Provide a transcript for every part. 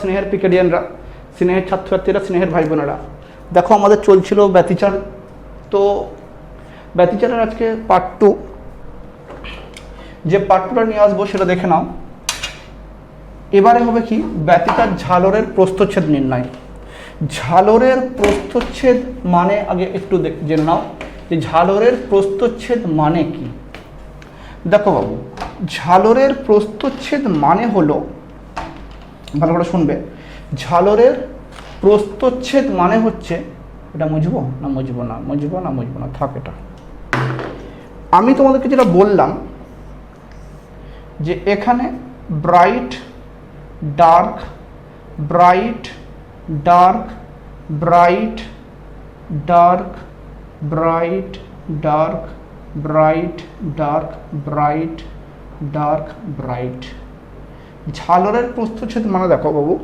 স্নেহের পিকেডিয়ানরা, স্নেহের ছাত্রছাত্রীরা, স্নেহের ভাই বোনেরা, দেখো আমাদের চলছিল ব্যতিচার। তো ব্যতিচারের আজকে পার্ট 2, যে পার্ট 2টা নিয়ে আসবো সেটা দেখে নাও। এবারে হবে কি, ব্যতিচার ঝালরের প্রস্থচ্ছেদ নির্ণয়। ঝালরের প্রস্থচ্ছেদ মানে আগে একটু জেনে নাও যে ঝালরের প্রস্থচ্ছেদ মানে কি। দেখো বাবু, ঝালরের প্রস্থচ্ছেদ মানে হলো, ভালো করে শুনবে, ঝালরের প্রস্থচ্ছেদ মানে হচ্ছে, এটা মুছবো না মুছবো না, মুছবো না মুছবো না, থাক এটা। আমি তোমাদেরকে যেটা বললাম যে এখানে bright dark, bright dark, bright dark, bright dark, bright dark, bright dark, bright. ঝালরের প্রস্থচ্ছেদ মানে দেখো বাবু,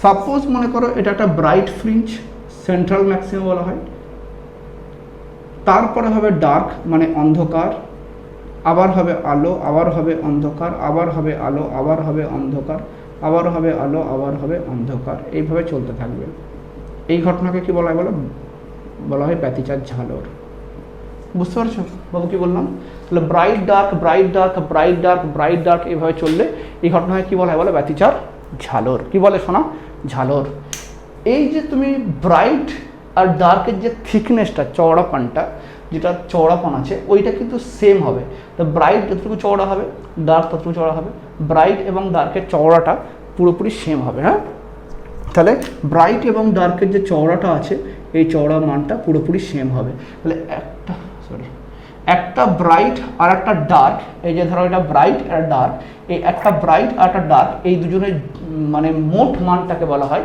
সাপোজ মনে করো এটা একটা ব্রাইট ফ্রিঞ্জ, সেন্ট্রাল ম্যাক্সিমাম বলা হয়, তারপরে হবে ডার্ক মানে অন্ধকার, আবার হবে আলো, আবার হবে অন্ধকার, আবার হবে আলো, আবার হবে অন্ধকার, আবার হবে আলো, আবার হবে অন্ধকার, এইভাবে চলতে থাকবে। এই ঘটনাকে কি বলা হয় বলো? বলা হয় ব্যতিচার ঝালর। বুঝতে পারছো বাবু কি বললাম? তাহলে bright dark, bright dark, bright dark, bright dark এইভাবে চললে এই ঘটনাকে কি বলা হয় বলে? ব্যতিচার ঝালর। কি বলে শোনা? ঝালর। এই যে তুমি ব্রাইট আর ডার্কের যে থিকনেসটা, চওড়াপনটা, যেটা চওড়াপন আছে ওইটা কিন্তু সেম হবে। তো ব্রাইট যতটুকু চওড়া হবে, ডার্ক ততটুকু চওড়া হবে। ব্রাইট এবং ডার্কের চওড়াটা পুরোপুরি সেম হবে। হ্যাঁ, তাহলে ব্রাইট এবং ডার্কের যে চওড়াটা আছে এই চওড়া মানটা পুরোপুরি সেম হবে। তাহলে একটা ব্রাইট আর একটা ডার্ক, এই যে ধরো এটা ব্রাইট আর ডার্ক, এই একটা ব্রাইট আর একটা ডার্ক, এই দুজনের মানে মোট মানটাকে বলা হয়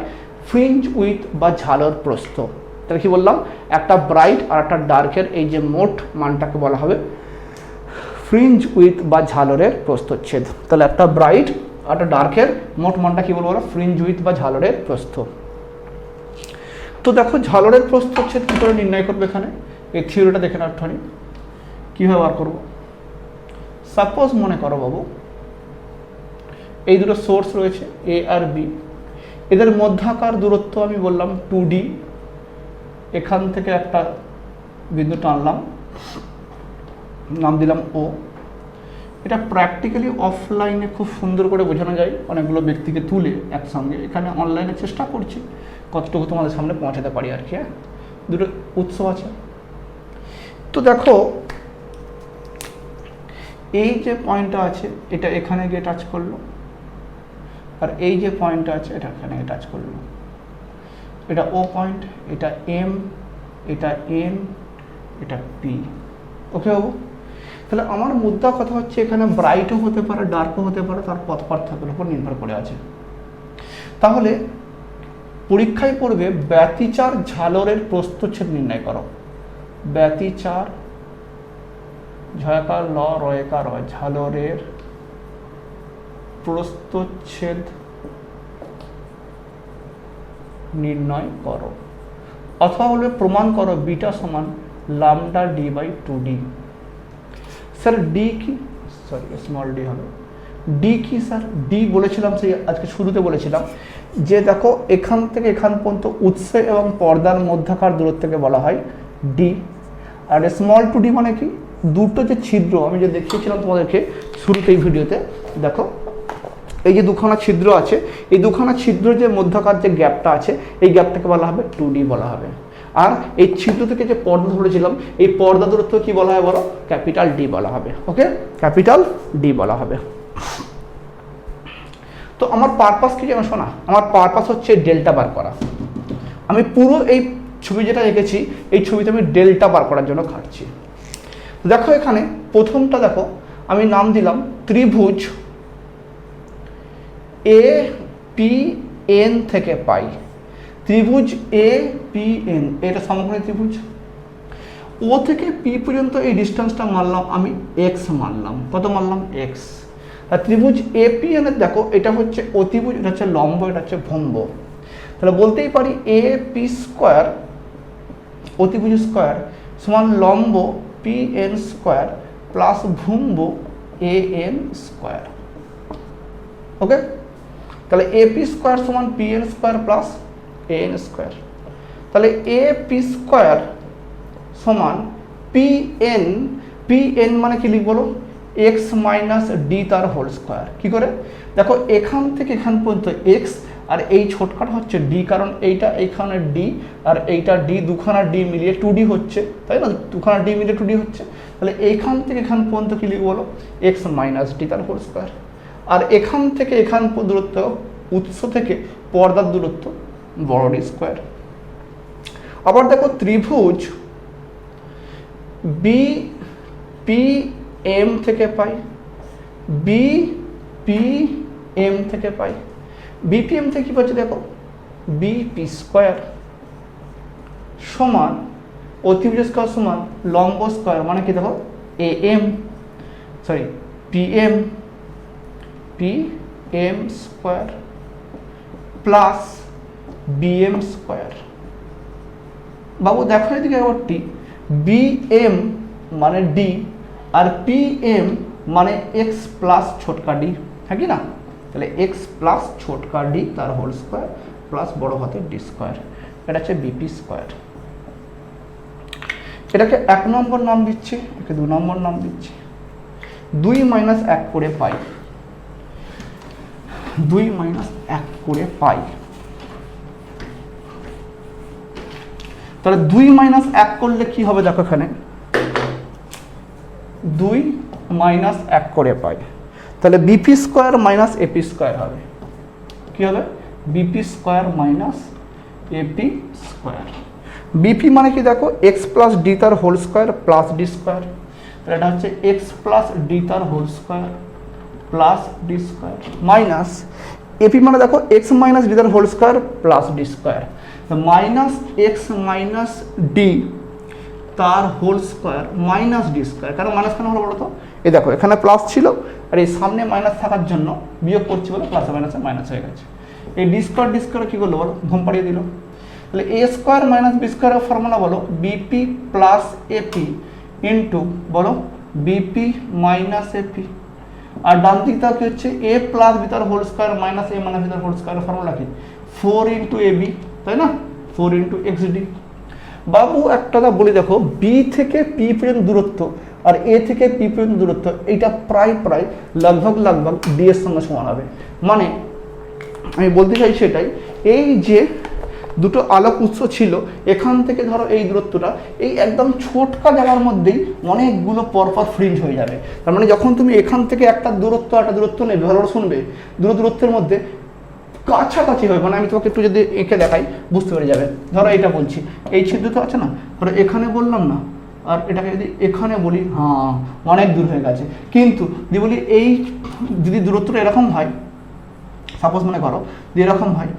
ফ্রিঞ্জ উইথ বা ঝালর প্রস্থ। তাহলে কি বললাম? একটা ব্রাইট আর একটা ডার্কের এই যে মোট মানটাকে বলা হবে ফ্রিঞ্জ উইথ বা ঝালরের প্রস্থচ্ছেদ। তাহলে একটা ব্রাইট আর একটা ডার্কের মোট মানটা কি বলবো? ফ্রিঞ্জ উইথ বা ঝালরের প্রস্থ। তো দেখো ঝালরের প্রস্থচ্ছেদ কী করে নির্ণয় করবে? এখানে এই থিওরিটা দেখে না একটুখানি কীভাবে বার করবো। সাপোজ মনে করো বাবু এই দুটো সোর্স রয়েছে এ আর বি, এদের মধ্যাকার দূরত্ব আমি বললাম 2D। এখান থেকে একটা বিন্দু টানলাম, নাম দিলাম ও। এটা প্র্যাকটিক্যালি অফলাইনে খুব সুন্দর করে বোঝানো যায় অনেকগুলো ব্যক্তিকে তুলে একসঙ্গে। এখানে অনলাইনে চেষ্টা করছি কতটুকু তোমাদের সামনে পৌঁছাতে পারি আর কি। হ্যাঁ, দুটো উৎস আছে। তো দেখো এই যে পয়েন্টটা আছে এটা এখানে গিয়ে টাচ করলো, আর এই যে পয়েন্টটা আছে এটা এখানে গিয়ে টাচ করলো। এটা ও পয়েন্ট, এটা এম, এটা এন, এটা পি। ওকে বাবু? তাহলে আমার মুদ্রা কথা হচ্ছে এখানে ব্রাইটও হতে পারে, ডার্কও হতে পারে, তার পথ পার্থক্যের উপর নির্ভর করে আছে। তাহলে পরীক্ষায় পড়বে ব্যতিচার ঝালরের প্রস্থচ্ছেদ নির্ণয় করো। ব্যতিচার ঝয়াকার ল রয়েকার হয়, ঝালরের প্রস্থচ্ছেদ নির্ণয় করো, অথবা বলবে প্রমাণ করো বিটা সমান lambda D by 2D। Sir D কি? সরি স্মল ডি হবে। ডি কি স্যার? ডি বলেছিলাম সেই আজকে শুরুতে বলেছিলাম যে দেখো এখান থেকে এখান পর্যন্ত উৎস এবং পর্দার মধ্যকার দূরত্বকে বলা হয় ডি। আর স্মল 2D মানে কি? দুটো যে ছিদ্র আমি যে দেখিয়েছিলাম তোমাদেরকে শুরুতে এই ভিডিওতে, দেখো এই যে দুখানা ছিদ্র আছে, এই দুখানা ছিদ্র যে মধ্যকার যে গ্যাপটা আছে এই গ্যাপটাকে বলা হবে 2D বলা হবে। আর এই ছিদ্র থেকে যে পর্দা ধরেছিলাম এই পর্দা দূরত্ব কি বলা হয় বলো? ক্যাপিটাল ডি বলা হবে। ওকে, ক্যাপিটাল ডি বলা হবে। তো আমার পারপাস কি জানো শোনা? আমার পারপাস হচ্ছে ডেল্টা বার করা। আমি পুরো এই ছবি যেটা এঁকেছি এই ছবিতে আমি ডেল্টা বার করার জন্য খাটছি। দেখো এখানে প্রথমটা দেখো আমি নাম দিলাম ত্রিভুজ এ পি এন থেকে পাই। ত্রিভুজ এ পি এন এটা সমকোণী ত্রিভুজ। ও থেকে পি পর্যন্ত এই ডিস্টেন্সটা মানলাম আমি এক্স মানলাম। কত মানলাম? এক্স। আর ত্রিভুজ এ পি এন এর দেখো এটা হচ্ছে অতিভুজ, এটা হচ্ছে লম্ব, এটা হচ্ছে ভম্ব। তাহলে বলতেই পারি এ পি স্কোয়ার অতিভুজ স্কোয়ার সমান লম্ব পি এন স্কোয়ার প্লাস ভম্ব এ এন স্কোয়ার। ওকে, তাহলে এপি স্কোয়ার সমান PN square plus AN square. তাহলে এপি স্কোয়ার সমান পিএন, পিএন মানে কি লিখব বলো, এক্স মাইনাস ডি তার হোল স্কোয়ার। কী করে দেখো, এখান থেকে এখান পর্যন্ত এক্স আর এই ছোটখাটো হচ্ছে ডি, কারণ এইটা এইখানে ডি আর এইটা ডি, দুখানা ডি মিলিয়ে 2D হচ্ছে, তাই না, দুখানা ডি মিলিয়ে 2D হচ্ছে। তাহলে এইখান থেকে এখান পর্যন্ত কী লিখব বলো, এক্স মাইনাস ডি তার হোল স্কোয়ার। আর এখান থেকে এখান দূরত্ব, উৎস থেকে পর্দার দূরত্ব বড় ডি স্কোয়ার। আবার দেখো ত্রিভুজ বি পি এম থেকে পাই, বি পি এম থেকে পাই, বিপিএম থেকে কী পাচ্ছি দেখো, বিপি স্কোয়ার সমান অতিভুজ স্কোয়ার সমান লম্ব স্কোয়ার, মানে কি দেখো A am sorry PM, PM square plus BM square. বাবু দেখো এদিকে ব্যাপারটি, বিএম মানে ডি আর পিএম মানে এক্স প্লাস ছোটকা ডি, হ্যাঁ কি না? তাহলে এক্স প্লাস ছোটকা ডি তার হোল স্কোয়ার প্লাস বড় হাতের ডি স্কোয়ার, এটা হচ্ছে বিপি স্কোয়ার। এটাকে 1 নম্বর নাম দিচ্ছি, একে 2 নম্বর নাম দিচ্ছি। 2 মাইনাস 1 করে পাই, 2 মাইনাস 1 করে পাই। তাহলে 2 মাইনাস 1 করলে কি হবে দেখো, এখানে 2 মাইনাস 1 করে পাই, তাহলে BP square minus AP square হবে। কি হবে? BP square minus AP square. BP মানে কি দেখো, এক্স প্লাস ডি তার whole square plus D square, তাহলে এটা হচ্ছে এক্স প্লাস ডি তার whole square plus D square, minus AP মানে দেখো এক্স মাইনাস ডি তার whole square plus D square, minus X minus D তার whole square minus D square. কারণ minus কেন হলো বলো তো, এই দেখো এখানে প্লাস ছিল আর এই সামনে মাইনাস থাকার জন্য বিয়োগ করছি বলে প্লাসে মাইনাসে মাইনাস হয়ে গেছে। এই ডি স্কোয়ার কী করলো বলো, ঘুম পাড়িয়ে দিল। তাহলে এ স্কোয়ার মাইনাস বি স্কোয়ারের ফর্মুলা বলো, বিপি প্লাস এপি ইন্টু বলো বিপি মাইনাস এপি। আর ডান দিকটা কি হচ্ছে, এ প্লাস বি তার হোল স্কোয়ার মাইনাস এ মাইনাস বি তার হোল স্কোয়ারের ফর্মুলা কি, 4 ইন্টু এ বি, তাই না, 4 ইন্টু এক্স ডি। বাবু একটা কথা বলি দেখো, বি থেকে পি পর্যন্ত দূরত্ব আর এ থেকে পি পর্যন্ত দূরত্ব এইটা প্রায় লগভগ ডি এর সঙ্গে সমান হবে। মানে আমি বলতে চাই সেটাই, এই যে দুটো আলোক উৎস ছিল এখান থেকে ধরো এই দূরত্বটা এই একদম ছোটকা জায়গার মধ্যেই অনেকগুলো পরপর ফ্রিঞ্জ হয়ে যাবে। তার মানে যখন তুমি এখান থেকে একটা দূরত্ব নেবে, ভালো শুনবে, দূরত্বের মধ্যে কাছাকাছি হবে। মানে আমি তোমাকে একটু যদি এঁকে দেখাই বুঝতে পেরে যাবে। ধরো এটা বলছি, এই ছিদ্র তো আছে না, ধরো এখানে বললাম না, আর এটাকে যদি এখানে বলি, হ্যাঁ অনেক দূর হয়ে গেছে। কিন্তু যদি বলি এই যদি দূরত্বটা এরকম হয়, সাপোজ মনে করো যে এরকম হয়,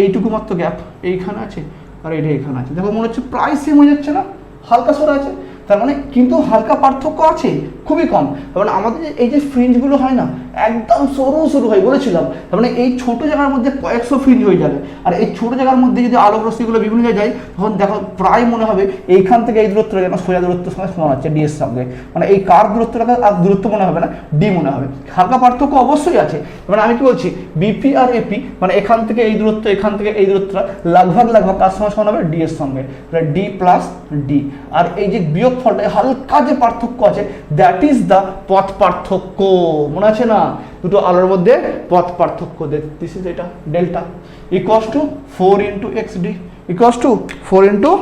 এইটুকু মাত্র গ্যাপ এইখানে আছে আর এটা এখানে আছে, দেখো মনে হচ্ছে প্রায় সেম হয়ে যাচ্ছে না, হালকা সরে আছে। তার মানে কিন্তু হালকা পার্থক্য আছে, খুবই কম। তার মানে আমাদের এই যে ফ্রিঞ্জগুলো হয় না, একদম সরু হয় বলেছিলাম। তার মানে এই ছোট জায়গার মধ্যে কয়েকশো ফ্রিঞ্জ হয়ে যাবে। আর এই ছোট জায়গার মধ্যে যদি আলোক রশ্মিগুলো বিভিন্ন জায়গায় যায়, তখন দেখো প্রায় মনে হবে এইখান থেকে এই দূরত্বটা যেন সোজা দূরত্বের সঙ্গে সমান হচ্ছে ডি এর সঙ্গে। মানে এই কার দূরত্বটাকে আর দূরত্ব মনে হবে না, ডি মনে হবে। হালকা পার্থক্য অবশ্যই আছে। মানে আমি কি বলছি, বিপি আর এপি মানে এখান থেকে এই দূরত্ব, এখান থেকে এই দূরত্বটা লগভগ কার সঙ্গে সমান হবে, ডি এর সঙ্গে, ডি প্লাস ডি। আর এই যে বিয়োগ ফলটা হালকা যে পার্থক্য আছে, দ্যাট ইজ দ্য পথ পার্থক্য। মনে আছে না, দুটো আলোর মধ্যে পথ পার্থক্য, দিস ইজ এটা delta equals to 4 into x D, equals to 4 into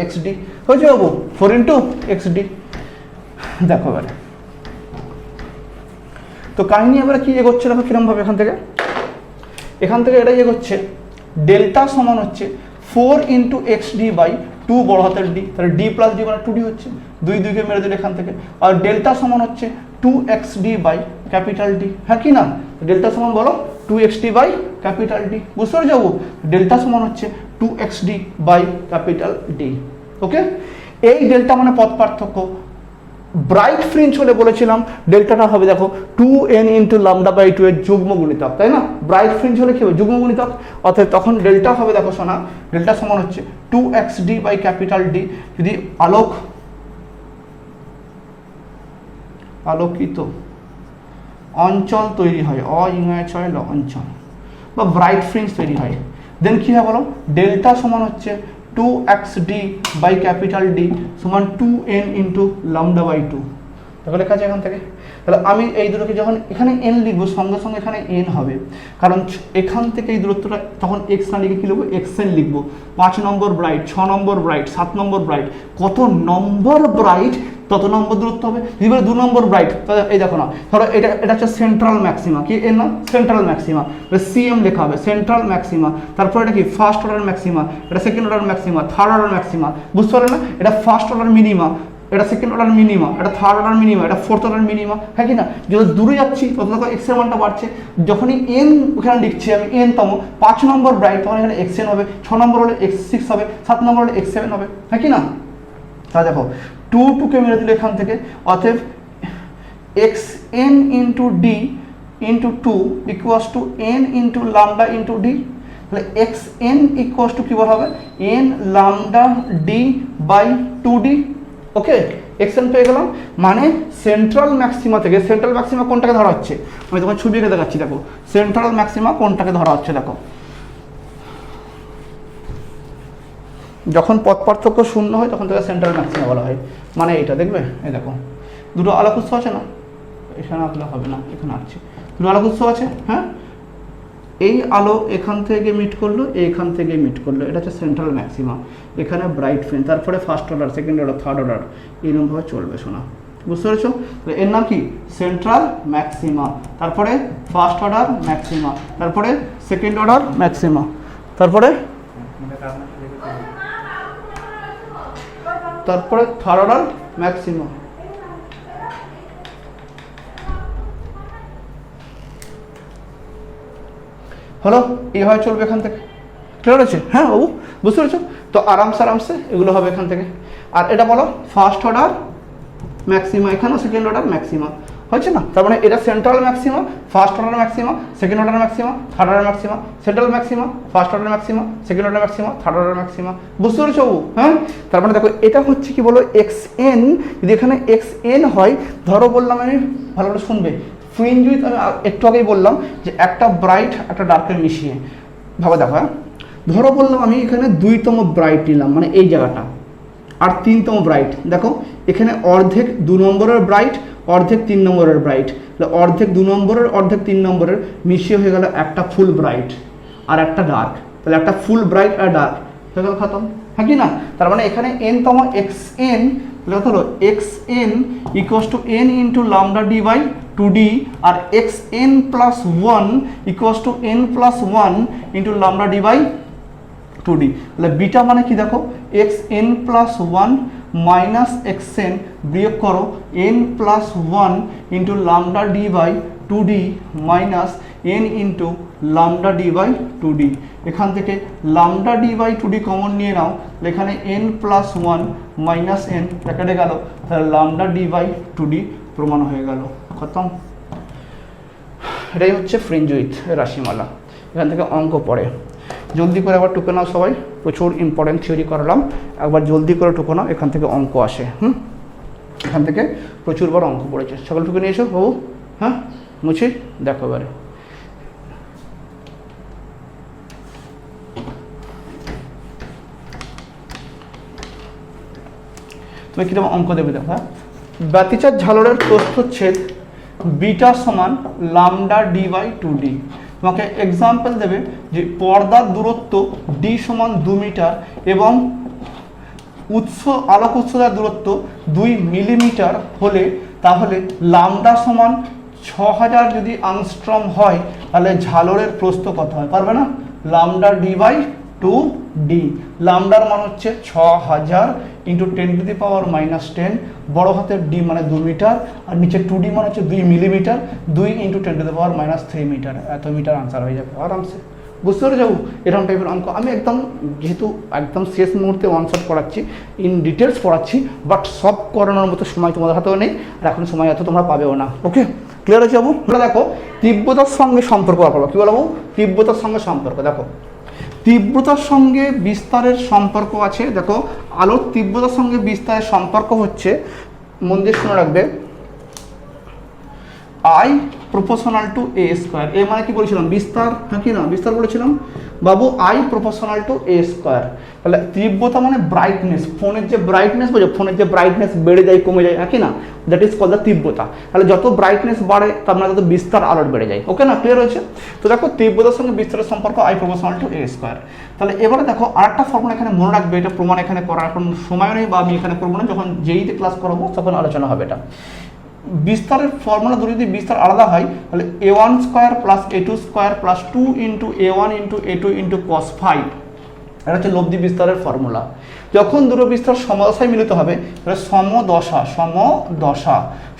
x D. হয়েছে বাবু, 4 ইন্টু এক্স ডি। দেখো এবারে তো কাহিনী এবারে কি এগোচ্ছে দেখো কিরম ভাবে, এখান থেকে এটা এগোচ্ছে, ডেল্টা সমান হচ্ছে 4 ইন্টু এক্স ডি বাই 2 বড় হাতের ডি, তাহলে ডি প্লাস ডি মানে 2D হচ্ছে, 2 কে মেরে দিলে এখান থেকে। আর ডেল্টা সমান হচ্ছে 2xd বাই ক্যাপিটাল ডি, হ্যাঁ কি না? ডেল্টা সমান বলো 2xd বাই ক্যাপিটাল ডি, বুঝতে পেরে যাবো। ডেল্টা সমান হচ্ছে 2xd বাই ক্যাপিটাল ডি। ওকে, এই ডেল্টা মানে পথ পার্থক্য। ব্রাইট ফ্রিঞ্জ হলে বলেছিলাম ডেল্টাটা হবে দেখো 2n ইন্টু ল্যামডা বাই 2 এর যুগ্ম গুণিতক, তাই না? ব্রাইট ফ্রিঞ্জ হলে কি হবে, যুগ্ম গুণিতক। অর্থাৎ তখন ডেল্টা হবে দেখো শোনা, ডেল্টা সমান হচ্ছে 2xd বাই ক্যাপিটাল ডি। যদি অঞ্চল তৈরি হয়, অ-ল অঞ্চল বা ব্রাইট ফ্রিঞ্জ তৈরি হয়। দেন কী হয় বলো, ডেল্টা সমান হচ্ছে 2xd বাই ক্যাপিটাল ডি সমান 2n ইন্টু ল্যামডা বাই 2। দেখো লেখা আছে এখান থেকে। তাহলে আমি এই দুটোকে যখন এখানে n লিখবো সঙ্গে সঙ্গে এখানে n হবে, কারণ এখান থেকে এই দূরত্বটা তখন x না লিখে কী লিখবো, xn লিখবো। 5 নম্বর ব্রাইট, 6 নম্বর ব্রাইট, 7 নম্বর ব্রাইট, কত নম্বর ব্রাইট তত নম্বর দূরত্ব হবে। যদি বলে 2 নম্বর ব্রাইট, তাহলে এই দেখো না, ধরো এটা হচ্ছে সেন্ট্রাল ম্যাক্সিমা, কি এর নাম সেন্ট্রাল ম্যাক্সিমা, সিএম লেখা হবে সেন্ট্রাল ম্যাক্সিমা। তারপর এটা কি ফার্স্ট অর্ডার ম্যাক্সিমা, এটা second order maxima, third order maxima, বুঝতে পারলে না? এটা ফার্স্ট অর্ডার মিনিমা, এটা সেকেন্ড অর্ডার মিনিমা, এটা থার্ড অর্ডার মিনিমা, এটা ফোর্থ অর্ডার মিনিমা, হ্যাঁ কি না? যত দূরে যাচ্ছি তত দেখো এক্সের মানটা বাড়ছে। যখনই এন এখানে লিখছি আমি এন তম, 5 নম্বর ব্রাইট তখন এখানে এক্সএন হবে, 6 নম্বর হলে x6 হবে, 7 নম্বর হলে x7 হবে, হ্যাঁ কি না? তাহলে দেখো 2 কে মেরে দিলে এখান থেকে, অতএব xn into D into 2 equals to n into lambda into D. তাহলে xn ইকুয়ালস টু কী বলা হবে, n lambda D by 2d। Okay, xn পেয়ে গেলাম। মানে সেন্ট্রাল ম্যাক্সিমা থেকে, সেন্ট্রাল ম্যাক্সিমা কোনটাকে ধরা হচ্ছে আমি তোমার ছবি এঁকে দেখাচ্ছি। দেখো সেন্ট্রাল ম্যাক্সিমা কোনটাকে ধরা হচ্ছে, দেখো যখন পথ পার্থক্য শূন্য হয় তখন তাকে সেন্ট্রাল ম্যাক্সিমা বলা হয়। মানে এটা দেখবে, এই দেখো দুটো আলোক উৎস আছে না, এখানে আঁকলে হবে না, এখানে আঁকছে, দুটো আলোক উৎস আছে, হ্যাঁ, এই আলো এখান থেকে মিট করলো, এখান থেকে মিট করলো, এটা হচ্ছে সেন্ট্রাল ম্যাক্সিমা। এখানে ব্রাইট ফ্রেঞ্জ, তারপরে first order, second order, third order, এইরকমভাবে চলবে শোনা, বুঝতে পেরেছো? এর নাম কি সেন্ট্রাল ম্যাক্সিমা, তারপরে ফার্স্ট অর্ডার ম্যাক্সিমা, তারপরে সেকেন্ড অর্ডার ম্যাক্সিমা, তারপরে থার্ড অর্ডার ম্যাক্সিমা। হলো, এইভাবে চলবে এখান থেকে, ক্লিয়ার আছে? হ্যাঁ বাবু, বুঝতে পেরেছো? তো আরামসে এগুলো হবে এখান থেকে। আর এটা বলো ফার্স্ট অর্ডার ম্যাক্সিমা, এখানেও সেকেন্ড অর্ডার ম্যাক্সিমা, হচ্ছে না? তার মানে এটা central maxima, first order maxima, second order maxima, third order maxima, central maxima, first order maxima, second order maxima, third order maxima, বুঝতে পেরেছো বাবু? হ্যাঁ, তার মানে দেখো এটা হচ্ছে কি বলো xn। যদি এখানে xn হয়, ধরো বললাম আমি, ভালো করে শুনবে, ফ্রিঞ্জ উইথ আমি একটু আগেই বললাম যে একটা ব্রাইট একটা ডার্কের মিশিয়ে, ভাবে দেখো, হ্যাঁ, ধরো বললাম আমি এখানে 2তম ব্রাইট নিলাম, মানে এই জায়গাটা, আর 3তম ব্রাইট, দেখো এখানে অর্ধেক 2 নম্বরের ব্রাইট, অর্ধেক 3 নম্বরের ব্রাইট, অর্ধেক 2 নম্বরের, অর্ধেক 3 নম্বরের মিশিয়ে হয়ে গেল একটা ফুল ব্রাইট আর একটা ডার্ক। তাহলে একটা ফুল ব্রাইট আর ডার্ক হয়ে গেল খতম, হ্যাঁ কি না? তার মানে এখানে n তম xn, হলো xn equals to n into lambda D by 2d, আর xn plus 1 equals to n plus 1 into lambda D by 2d। তাহলে বিটা মানে কি দেখো, xn প্লাস 1 মাইনাস xn বিয়োগ করো n plus 1 into lambda D by 2d minus n into lambda D by 2d। এখান থেকে lambda D by 2d common নিয়ে নাও, এখানে n প্লাস 1 মাইনাস n কেটে গেল, তাহলে ল্যামডা ডি বাই 2d প্রমাণ হয়ে গেল, খতম। এটাই হচ্ছে ফ্রিঞ্জ উইথ রাশিমালা। এখান থেকে অঙ্ক পড়ে, জলদি করে একবার টুকে নাও সবাই, প্রচুর ইম্পর্টেন্ট থিওরি করালাম, একবার জলদি করে টুকে নাও, এখান থেকে অঙ্ক আসে। এখান থেকে প্রচুরবার অঙ্ক পড়েছে, সকল টুকে নিয়ে এসো বাবু। হ্যাঁ, মুছি দেখো এবারে। তুমি কিরকম অঙ্ক দেবে দেখো, হ্যাঁ, ব্যতিচার ঝালরের প্রস্থচ্ছেদ বিটা সমান ল্যামডা ডি বাই 2d। তোমাকে এক্সাম্পল দেবে যে পর্দার দূরত্ব d সমান 2 মিটার এবং আলোক উৎসের দূরত্ব 2 মিলিমিটার হলে, তাহলে ল্যামডা সমান 6000 যদি আংস্ট্রম হয়, তাহলে ঝালরের প্রস্থ কত হয়? পারবে না? ল্যামডা ডি বাই 2d, ল্যামডার মান হচ্ছে 6000 ইন্টু 10⁻⁻10, বড় হাতের d মানে 2 মিটার, আর নিচে 2d মানে হচ্ছে 2 মিলিমিটার, 2 ইন্টু 10⁻³ মিটার, এত মিটার আনসার হয়ে যাবে আরামসে, বুঝতে পেরে যাবো। এরকম টাইপের অঙ্ক আমি একদম, যেহেতু একদম শেষ মুহূর্তে ওয়ান শট পড়াচ্ছি, ইন ডিটেলস পড়াচ্ছি, বাট সব করানোর মতো সময় তোমাদের হাতেও নেই, আর এখন সময় এত তোমরা পাবেও না। ওকে, ক্লিয়ার হয়ে যাবো। আমরা দেখো তীব্রতার সঙ্গে সম্পর্ক করবো, কী বলবো? তীব্রতার সঙ্গে সম্পর্ক। দেখো তীব্রতার সঙ্গে বিস্তারের সম্পর্ক আছে। দেখো আলোর তীব্রতার সঙ্গে বিস্তারের সম্পর্ক হচ্ছে, মন দিয়ে শুনে রাখবে, I proportional to A square. A মানে কি বলেছিলাম, বিস্তার, হ্যাঁ কি না, বিস্তার বলেছিলাম বাবু, I proportional to A square. তাহলে তীব্রতা মানে ব্রাইটনেস, ফোনের যে ব্রাইটনেস বোঝো, ফোনের যে ব্রাইটনেস বেড়ে যায় কমে যায়, হ্যাঁ কি না, দ্যাট ইজ কল দ্য তীব্রতা। তাহলে যত ব্রাইটনেস বাড়ে তার মানে তত বিস্তার আলোর বেড়ে যায়। ওকে না, ক্লিয়ার হয়েছে? তো দেখো তীব্রতার সঙ্গে বিস্তারের সম্পর্ক I proportional to A square. তাহলে এবারে দেখো আরেকটা ফর্মুলা এখানে মনে রাখবে, এটা প্রমাণ এখানে করার এখন সময় নেই বা আমি এখানে করবো না, যখন যেইতে ক্লাস করাবো তখন আলোচনা হবে এটা। বিস্তারের ফর্মুলা ধরে যদি বিস্তার আলাদা হয় তাহলে a1 square plus a2 square plus 2 into a1 into a2 into cos 5, এটা হচ্ছে লব্ধি বিস্তারের ফর্মুলা। যখন দুটো বিস্তার সমদশায় মিলিত হবে তাহলে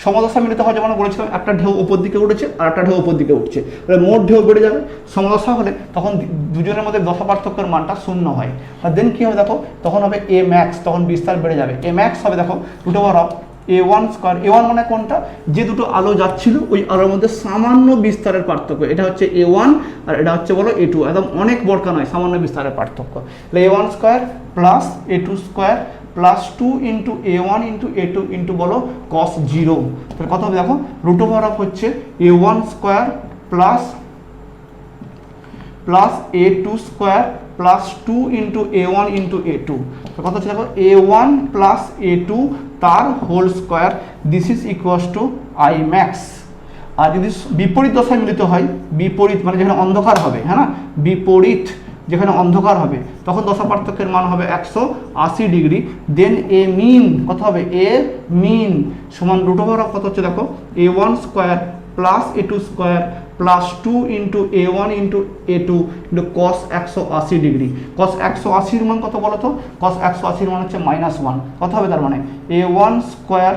সমদশা মিলিত হয়, যেমন বলেছিলাম একটা ঢেউ উপর দিকে উঠেছে আর একটা ঢেউ উপর দিকে উঠছে, তাহলে মোট ঢেউ বেড়ে যাবে। সমদশা হলে তখন দুজনের মধ্যে দশা পার্থক্যের মানটা শূন্য হয়। আর দেন কী হবে দেখো, তখন হবে এ ম্যাক্স, তখন বিস্তার বেড়ে যাবে। এ ম্যাক্স হবে দেখো √, a1 স্কোয়ার, a1 মানে কোনটা, যে দুটো আলো যাচ্ছিল ওই আলোর মধ্যে সামান্য বিস্তারের পার্থক্য, এটা হচ্ছে a1 আর এটা হচ্ছে বলো a2, একদম অনেক বড়কা নয়, সামান্য বিস্তারের পার্থক্য। তাহলে a1 square plus a2 square plus 2 into a1 into a2 into বলো cos 0, তাহলে কত হবে দেখো √, হচ্ছে a1 square plus a2 square plus 2 into a1 into a2, কত হচ্ছে দেখো a1 প্লাস a2 তার whole square, this is equals to I max. আর যদি বিপরীত দশায় মিলিত হয়, বিপরীত মানে যেখানে অন্ধকার হবে, হ্যাঁ না, বিপরীত যেখানে অন্ধকার হবে তখন দশা পার্থক্যের মান হবে 180 ডিগ্রি। দেন এ মিন কত হবে, এ মিন সমান √, কত হচ্ছে দেখো a1 square plus a2 square plus 2 into a1 into a2 into cos 180 degree. cos 180 মান কত বলো তো, cos 180 মান হচ্ছে -1, কত হবে তার মানে a1 square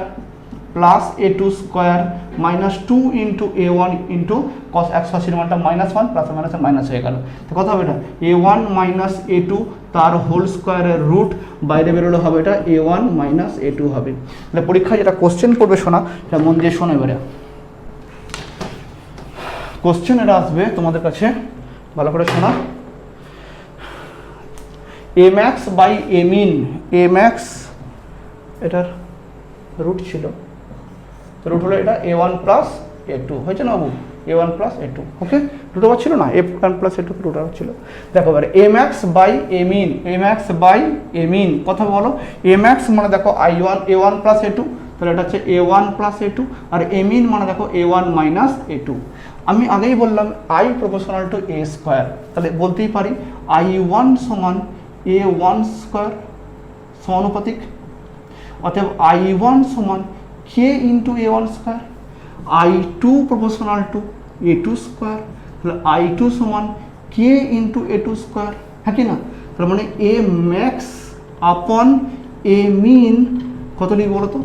plus a2 square minus 2 into a1 into cos 180 মানটা -1 প্লাস মাইনাসে মাইনাস হয়ে গেল, তো কত হবে এটা a1 মাইনাস a2 তার হোল স্কোয়ারের রুট, বাইরে বেরোলে হবে এটা a1 মাইনাস a2 হবে। তাহলে পরীক্ষায় যেটা কোশ্চেন পড়বে শোনা, সেটা মন দিয়ে শোনো। এবারে কোশ্চেন এটা আসবে তোমাদের কাছে, ভালো করে শোনা, A max by A min, A max এটার রুট ছিল, তো রুট হলো এটা a1 প্লাস a2, হয়েছে না বাবু, a1 প্লাস a2, ওকে √, ছিল না a1 প্লাস a2 √, ছিল। দেখো এবারে A max by A min, A max by A min কথা বলো, এ ম্যাক্স মানে দেখো a1 প্লাস a2, তাহলে এটা হচ্ছে a1 প্লাস a2, আর এ মিন মানে দেখো a1 মাইনাস a2। আমি আগেই বললাম I proportional to A square, তাহলে বলতেই পারি I1 সমান a1 স্কোয়ার সমানুপাতিক, অতএব I1 সমান k into a1 square, I2 proportional to a2 square, তাহলে I2 সমান k ইন্টু a2 স্কোয়ার, হ্যাঁ কি না, তার মানে এ ম্যাক্স আপন এ মিন কত লিখবো বলো তো,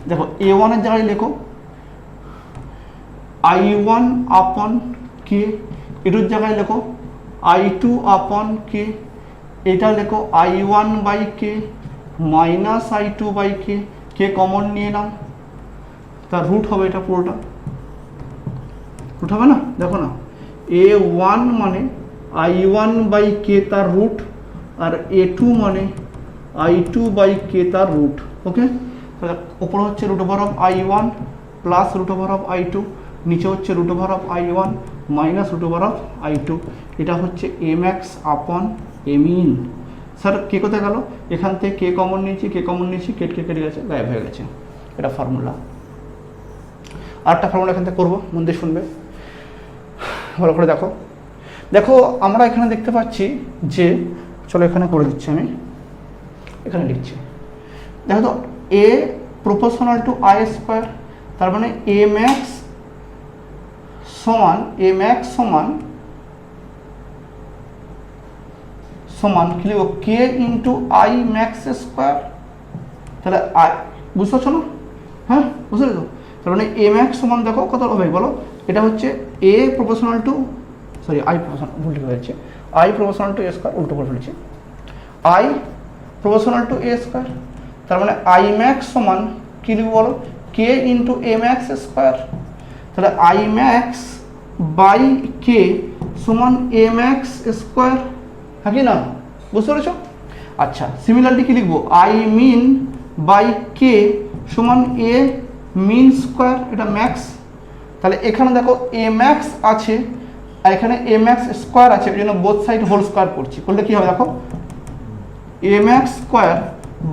দেখো a1 এর জায়গায় লেখো I1 আপন কে, এটুর জায়গায় লেখো I2 আপন কে, এটা লেখো I1 by K minus I2 by K, K common নিয়ে নাও, তার রুট হবে এটা পুরোটা, রুট হবে না, দেখো না a1 মানে I1 বাই কে তার রুট, আর a2 মানে I2 বাই কে তার রুট, ওকে। তাহলে ওপরে হচ্ছে √I1 প্লাস √I2, নিচে হচ্ছে √I1 মাইনাস √I2, এটা হচ্ছে এ ম্যাক্স আপন এ মিন। স্যার কে কোথায় গেল, এখান থেকে কে কমন নিয়েছি, কেটে গেছে, গায়েব হয়ে গেছে, এটা ফর্মুলা। আরেকটা ফর্মুলা এখান থেকে করবো, মন দিয়ে শুনবে ভালো করে দেখো। দেখো আমরা এখানে দেখতে পাচ্ছি যে, চলো এখানে করে দিচ্ছি, আমি এখানে লিখছি, দেখো তো এ প্রপোর্শনাল টু আই স্কোয়ার, তার মানে এ ম্যাক্স সমান কি লিখব, কে ইন্টু আই ম্যাক্স স্কোয়ার, তাহলে আই বুঝতে পারছো না, হ্যাঁ বুঝতে পেরেছো, তার মানে এ ম্যাক্স সমান দেখো কত হবে বলো, এটা হচ্ছে এ প্রপোর্শনাল টু আই প্রপোর্শনাল, ভুল হয়েছে, I proportional to A square, উল্টো করে ফেলেছি, I proportional to A square, তার মানে আই ম্যাক্স সমান কি লিখব বলো, কে ইন্টু এ ম্যাক্স স্কোয়ার, তাহলে আই ম্যাক্স বাই কে সমান এ ম্যাক্স স্কোয়ার, হ্যাঁ কি না, বুঝতে পেরেছো। আচ্ছা সিমিলারলি কি লিখবো, আই মিন বাই কে সমান এ মিন স্কোয়ার, এটা ম্যাক্স, তাহলে এখানে দেখো এম এক্স আছে আর এখানে এম এক্স স্কোয়ার আছে, ওই জন্য বোথ সাইড হোল স্কোয়ার করছি, করলে কি হবে দেখো এম এক্স স্কোয়ার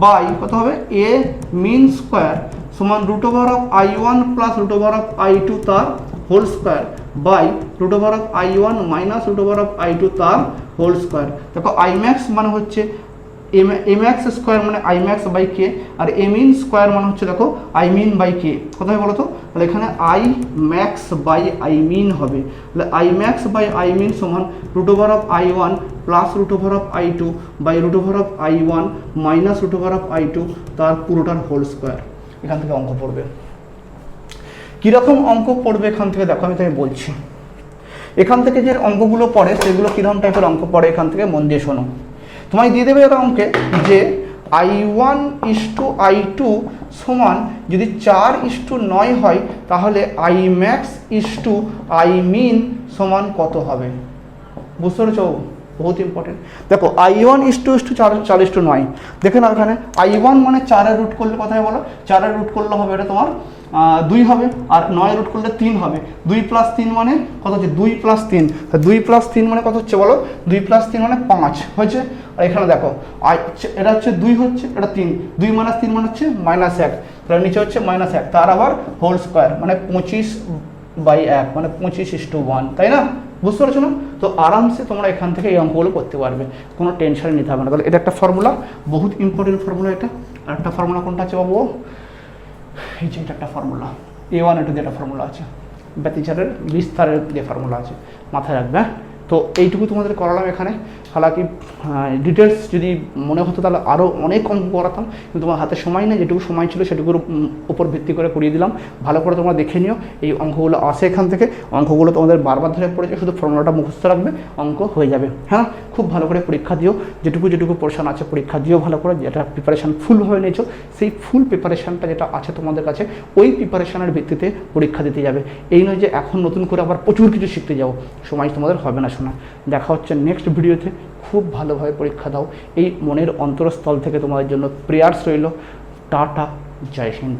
বাই কত হবে এ মিন স্কোয়ার সমান root over of I1 plus root over of I2 তার whole square by root over of I1 minus root over of I2 তার হোল স্কোয়ার। দেখো আই ম্যাক্স মানে হচ্ছে M X square মানে আই ম্যাক্স বাই কে, আর min square মানে হচ্ছে দেখো আই মিন বাই কে। কোথায় বলো তো, তাহলে এখানে I max by I min হবে, তাহলে I max by I min সমান root over of I1 plus root over of I2 by root over of I1 minus root over of I2 তার পুরোটার হোল স্কোয়ার। এখান থেকে অঙ্ক পড়বে, কীরকম অঙ্ক পড়বে এখান থেকে দেখো আমি তাই বলছি। এখান থেকে যে অঙ্কগুলো পড়ে সেগুলো কীরকম টাইপের অঙ্ক পড়ে এখান থেকে মন দিয়ে শোনো। তোমায় দিয়ে দেবে এরা অঙ্কে যে I1 ইস্টু I2 সমান যদি 4:9 হয় তাহলে I max is to I min সমান কত হবে, বুঝতে পেরেছো? বহুত ইম্পর্টেন্ট। দেখো I1 ইস্টু 4:9, দেখে না এখানে I1 মানে 4-এর রুট করলে কোথায় বলো, 4-এর রুট করলে হবে এটা তোমার 2 হবে, আর 9 রুট করলে 3 হবে। 2 + 3 মানে কত হচ্ছে 2 + 3, 2 + 3 মানে কত হচ্ছে বলো, 2 + 3 মানে 5 হয়েছে। আর এখানে দেখো এটা হচ্ছে 2 হচ্ছে, এটা 3, 2 - 3 মানে হচ্ছে -1, তাহলে নিচে হচ্ছে -1, তার আবার হোল স্কোয়ার মানে 25/1 মানে 25:1, তাই না? বুঝতে পারছো না? তো আরামসে তোমরা এখান থেকে এই অঙ্কগুলো করতে পারবে, কোনো টেনশন নিতে হবে না। তাহলে এটা একটা ফর্মুলা, বহুত ইম্পর্টেন্ট ফর্মুলা এটা। আর একটা ফর্মুলা কোনটা আছে বাবু, এই যে এটা একটা ফর্মুলা A1 A2 যেটা ফর্মুলা আছে, ব্যতিচারের বিস্তারের যে ফর্মুলা আছে মাথায় রাখবে। তো এইটুকু তোমাদের করালাম এখানে। হালাকি ডিটেলস যদি মনে হতো তাহলে আরও অনেক অঙ্ক করাতাম, কিন্তু তোমার হাতে সময় নেই, যেটুকু সময় ছিল সেটুকুর উপর ভিত্তি করে করিয়ে দিলাম। ভালো করে তোমরা দেখে নিও, এই অঙ্কগুলো আসে এখান থেকে। অঙ্কগুলো তোমাদের বারবার ধরে পড়েছে, শুধু ফর্মুলাটা মুখস্থ রাখবে, অঙ্ক হয়ে যাবে। হ্যাঁ, খুব ভালো করে পরীক্ষা দিও, যেটুকু পোর্শন আছে পরীক্ষা দিও ভালো করে, যেটা প্রিপারেশান ফুলভাবে নিয়েছো সেই ফুল প্রিপারেশানটা যেটা আছে তোমাদের কাছে ওই প্রিপারেশানের ভিত্তিতে পরীক্ষা দিতে যাবে। এই নয় যে এখন নতুন করে আবার প্রচুর কিছু শিখতে যাও, সময় তোমাদের হবে না শোনা। দেখা হচ্ছে নেক্সট ভিডিওতে। খুব ভালোভাবে পরীক্ষা দাও, এই মনের অন্তরস্থল থেকে তোমাদের জন্য প্রেয়ার্স রইল। টাটা, জয় হিন্দ।